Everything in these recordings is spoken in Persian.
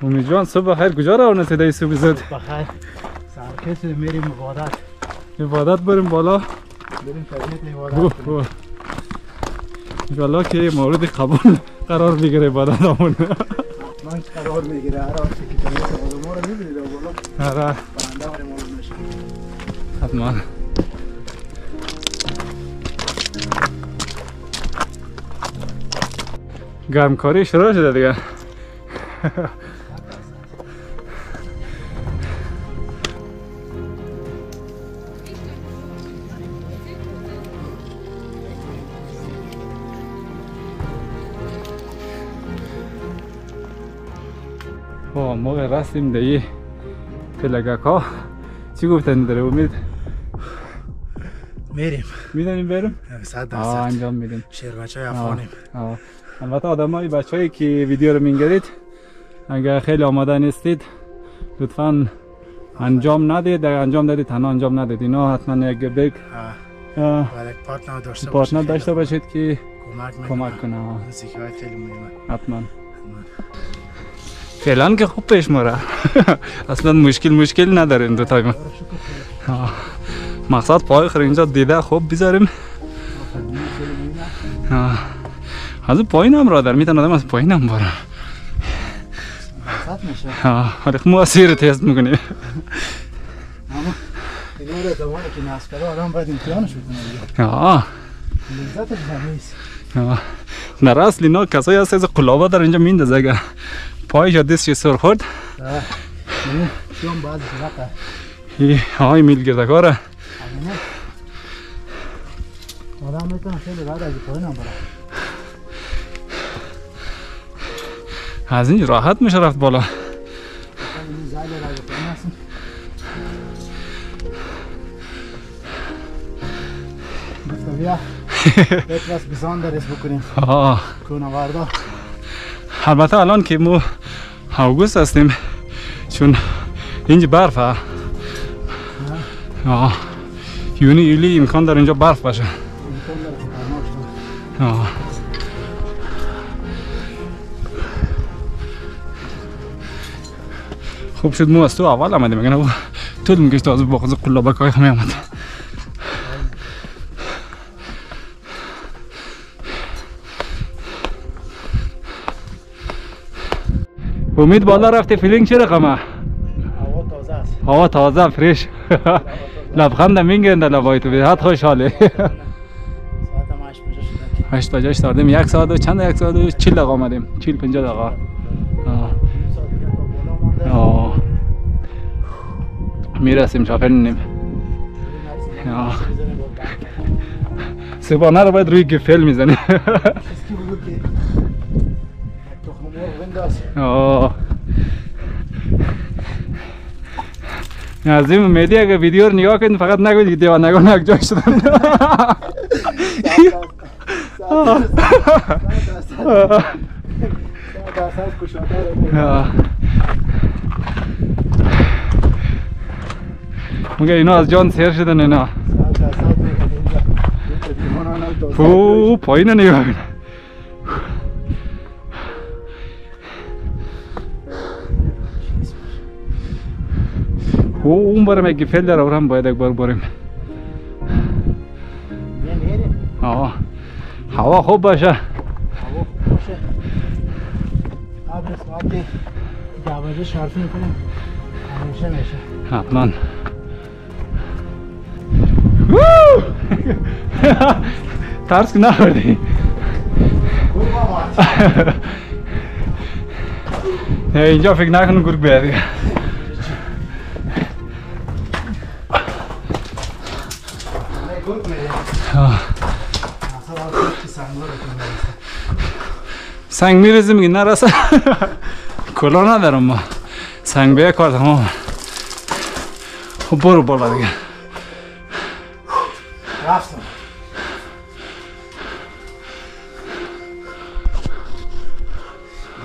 امید جان صبح بخیر. کجا روانه صدای صبح زد؟ بخیر. سرکس میریم عبادت. عبادت بریم بالا. بریم طبیعت عبادت کنیم. انشالله که مورد قبول قرار بگیره عبادت همون. من قرار میگیره. هر وقتی که طبیعت ما رو میبینید بالا. آره. بنده برای ما نشه. حتما. گرمکاری شروع شده دیگه. موقع رسیم دیگه پلگک ها چی گفتن داره امید؟ میریم. میدونیم بریم؟ 100%. انجام میدیم. شیر بچه های افغانیم. البته آدم های بچه هایی که ویدیو رو میگیرید اگر خیلی آماده نیستید لطفا انجام ندید. اگر انجام دادید تنها انجام ندید. اینا حتما یک بیگ پارتنر داشته باشید که کمک کنه. خیلی مهمه. حتما. فعلا که خوب پیش میره. اصلا مشکل نداریم دو تایم. مقصد پای آخر اینجا دیده خوب بذاریم. از پایین هم را در میتونه آدم از پایین هم بره. ولی موثیر تست میکنی. اما اینا رو زمانی که نصب کرده آدم باید امتحانش بکنه. لذتش نیست. نه اصلی نه کسایی هست از قلابه در اینجا میندازه اگر پایش یا دستش سر خورد. شون بعضی وقت. های میل گردکاره. آدم میتونه خیلی بعد از پایین هم بره. از این راحت میشه رفت بالا. بیا یک راست بزان درست بکنیم. کونوردا. البته الان که ما اوگوست هستیم چون اینجا برفه. یونی ایلی امکان داره اینجا برف باشه. خوب شد ما از تو اول آمدیم. مگه طول میکشت از با خود قلابک های همه آمد. امید بالا رفته. فیلینگ چه رقمه؟ هوا تازه است. هوا تازه فریش. لبخندم میگیرن در لبای تو. حد خوشحاله. ساعت 8 بجه استاردیم. یک ساعت و چند؟ 1 ساعت و 40 دقیقه آمدیم. 40-50 دقیقه. میرسیم شافل. صبحانه رو باید روی گفل میزنی. از این میدی اگه ویدیو رو نگاه کنید فقط نگوید که دیوانگان یک جای شدن. مگه اینا از جان سیر شدن اینا. پایین نگاه کن. اون برم یک گفل در آورم باید یک بار بریم. هوا خوب باشه. قبل ساعتی 12 شرفی میکنیم همیشه میشه. حتما. ترس که نخوردی؟ اینجا فکر نکنم گرگ بیاد دیگه. سنگ میرزیم میگه نرسه. کلا ندارم ما. سنگ به کار تمام. خب برو بالا دیگه. رفتم.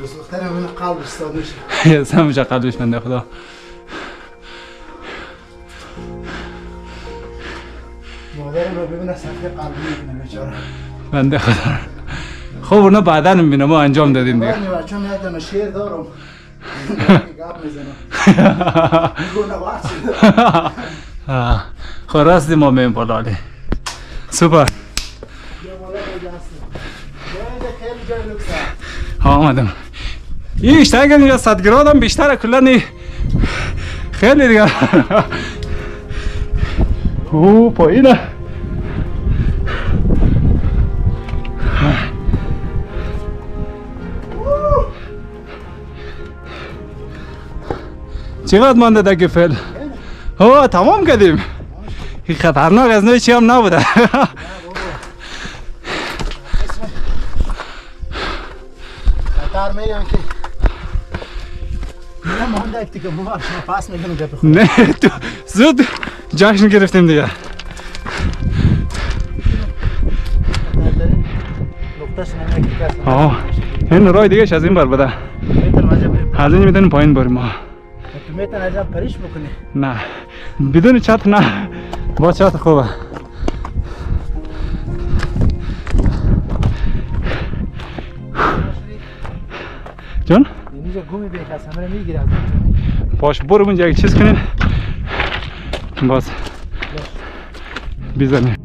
دوست دخترم این قلبش استاد میشه. یه سمجه قلبش بنده خدا. مادرم رو ببینه صفحه قلبی میکنه بیچاره. بنده خدا. خب اونا بعدا میبینه ما انجام دادیم دیگه. من بچه‌م یک دانه شیر دارم. خب رستیم ما میم بالالی سوپر آمدم این اشتاق اینجا 100 گراد هم بیشتره کلانی خیلی دیگه او پایینه چقدر مانده در گفل؟ اوه تمام کردیم این خطرناک از نوع چی هم نبوده خطر میگم که نه مانده اکتی که شما پاس میگنم جا بخورم نه تو زود جشن گرفتیم دیگه این رای دیگه از این بر بده از این میتونیم پایین بریم ما تو میتون عجب پریش بکنی نه بدون چت نه با چت خوبه جون؟ اینجا گومی بیک از همه رو میگیره باش برو اونجا یک چیز کنیم باز بیزنیم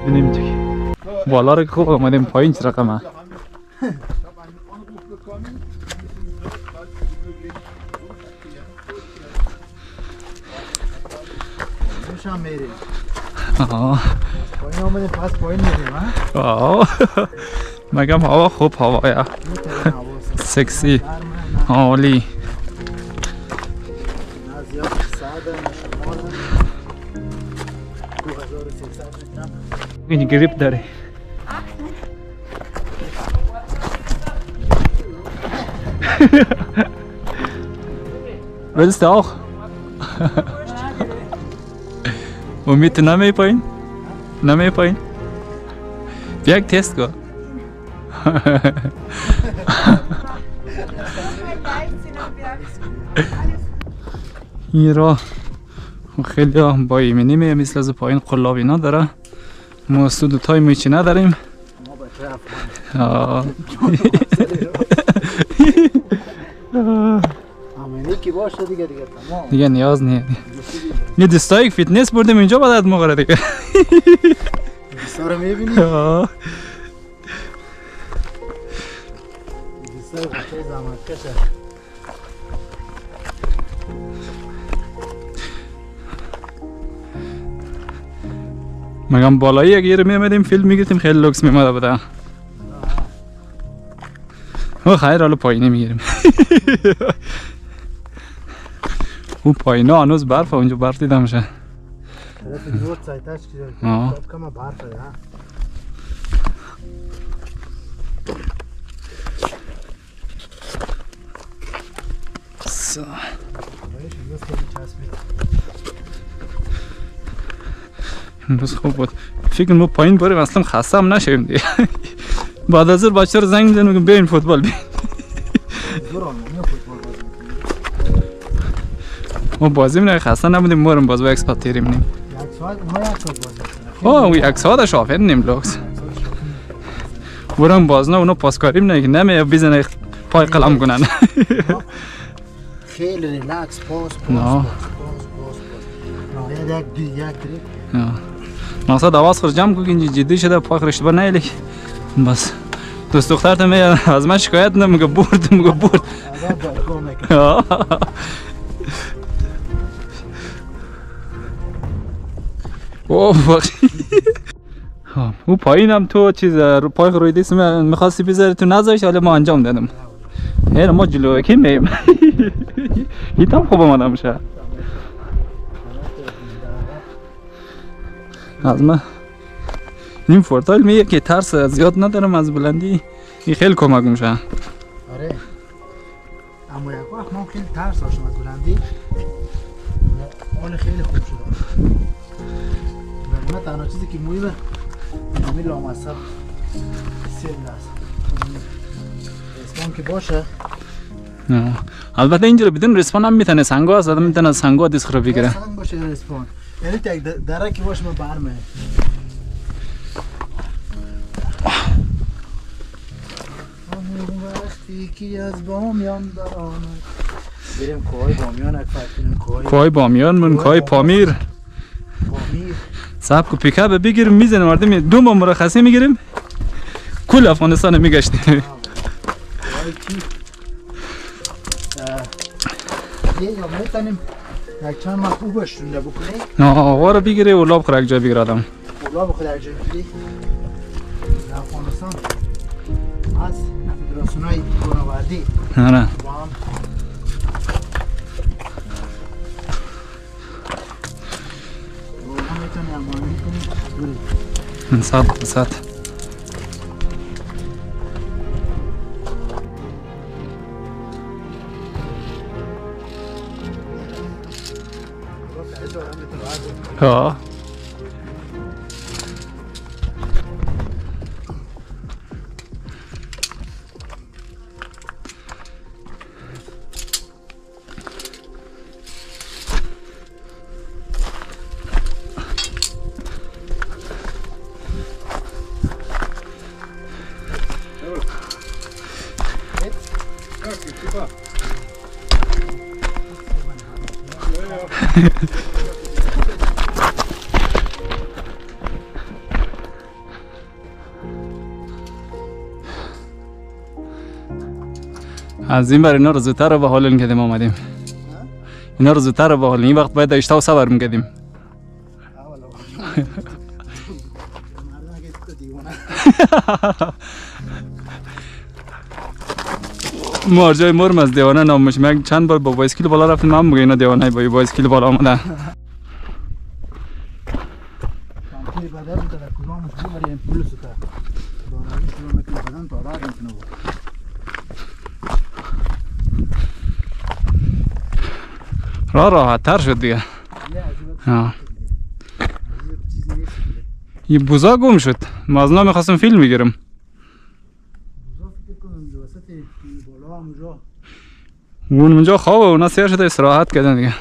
ببینیم چی بالا رو خوب اومدیم پایین چه رقمه شام میریم پایین آمدیم پس پایین میریم مگم هوا خوب هوایا سکسی عالی این گریپ داره Willst du auch? امید تو نمی پایین؟ نمی پایین؟ یک تست کن. این راه خیلی با ایمنی میه، مثل از پایین قلاب اینا داره. ما سود تای میچی نداریم. دیگه نیاز نیه. یه دستایی فیتنس بردیم اینجا باید مغره دیگه. دستا رو میبینی؟ دستا بچه زمان کشه. مگم بالایی اگه میامدیم فیلم میگیریم خیلی لوکس میماده بوده. خیر حالا پایینی میگیریم. اون پایینه هنوز برفه، اونجا برف دیده میشه. کم برفه. امروز خوب بود. فکر ما پایین بریم اصلا خسته هم نشیم دیگه. بعد از بچه رو زنگ میزنیم میگم بیاین فوتبال بیاین. ما بازی می‌کنیم خسته نبودیم، ما باز با اکسپات تیریم نیم. او یک ساعت شافر نیم لوکس. برام باز نه اونا پاسکاریم نه که نمی بزنه پای قلم کنن. خیلی ریلکس پاس. مقصد آواز خود جمع کنی اینجا جدی شده پاک رشته با نیلی بس دوست دختر تا میگه از من شکایت نمیگه برد میگه برد اوه او پایین هم تو چیز رو پای روی دیست میخواستی بذاری تو نذاشت حالا ما انجام دادم هر ما جلو کی میم هیتم خوب اومدم شه از من نیم فورتایل میگه که ترس زیاد ندارم از بلندی این خیلی کمک میشه. آره اما یک وقت ما خیلی ترس داشتم از بلندی حال خیلی خوب شد. من تنها چیزی که مهمه همین لامصب سیل است اسپان که باشه. البته اینجا بدون ریسپان هم میتونه سنگا هست آدم میتونه سنگا دیسک رو بگیره. سنگ باشه ریسپان یعنی یک درکی باشه ما برمه. وقتی که از بامیان درآمد بریم کوهای بامیان اکفت کنیم کوهای بامیان من کوهای پامیر صاحب کو پیکاپ بگیریم میزنیم مردم دو ما مرخصی میگیریم کل افغانستان میگشتیم. یا میتونیم یک چند ماه خوبش رونده بکنیم. آقا رو بگیره اولاب خور یک جا بگیر آدم. اولاب خور یک جا بگیری. در افغانستان از فدراسیونای کوهنوردی. آره. صد ها از این بر اینا رو زودتر رو به حال کردیم آمدیم. اینا رو زودتر رو به حال این وقت باید اشتاو صبر میکردیم. مارجای مرم از دیوانه نامش من چند بار با بایسکل بالا رفتم من میگه اینا دیوانه با بایسکل بالا آمده. راه راحت تر شد دیگه. یه بوزا گم شد. ما از نام خواستم فیلم بگیرم. بوزا فکر کنم اونجا وسط بالا همونجا. اون اونجا خوابه اونا سیر شده استراحت کردن دیگه.